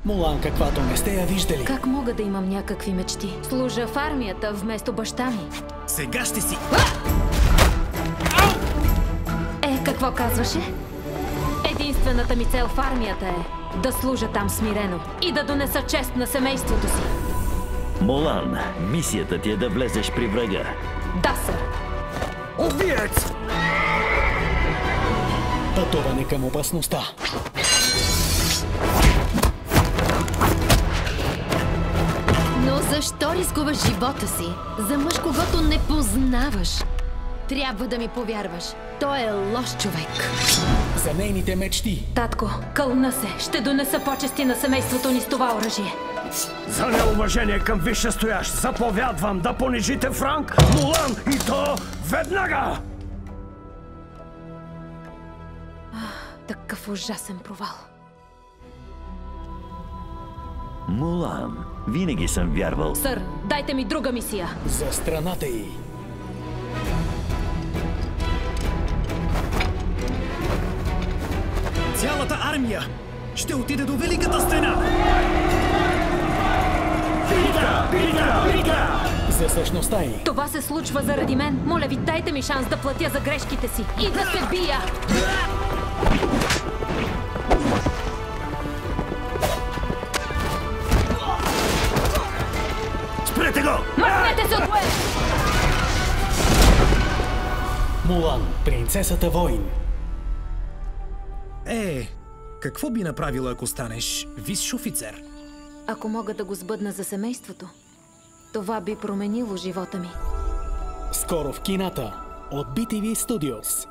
Мулан, каквато не сте я виждали. Как мога да имам някакви мечти? Служа в армията вместо баща ми. Сега ще си... Какво казваше? Единствената ми цел в армията е да служа там смирено и да донеса чест на семейството си. Мулан, мисията ти е да влезеш при врага. Да, сър. Убиец! Пътуване към опасността. Но защо рискуваш живота си за мъж, когото не познаваш? Трябва да ми повярваш. Той е лош човек. За нейните мечти. Татко, кълна се. Ще донеса почести на семейството ни с това оръжие. За неуважение към висшестоящ заповядвам да понижите Франк, Мулан и то веднага! Такъв ужасен провал. Мулан, винаги съм вярвал. Сър, дайте ми друга мисия. За страната й. Цялата армия ще отиде до Великата стена! Брига! Брига! Брига! За същността й. Това се случва заради мен. Моля ви, дайте ми шанс да платя за грешките си и да се бия! Спрете го! Махнете се от мен! Мулан, принцесата войн. Какво би направила, ако станеш висш офицер? Ако мога да го сбъдна за семейството, това би променило живота ми. Скоро в кината от BTV Studios.